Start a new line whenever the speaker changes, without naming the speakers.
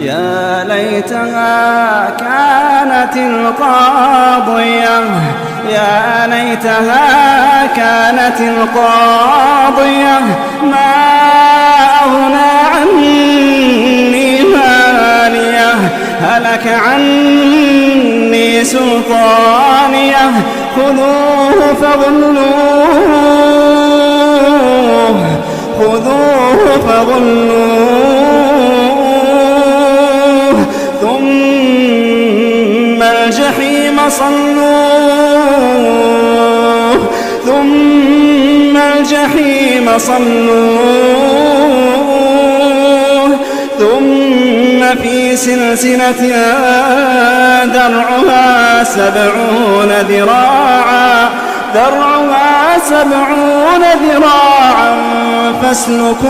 يا ليتها كانت القاضية يا ليتها كانت القاضية ما أغنى عني مالية هلك عني سلطانية خذوه فغلوه خذوه فغلوه ثم الجحيم صلوه ثم الجحيم صلوه ثم في سلسلة درعها 70 ذراعا فاسلكوه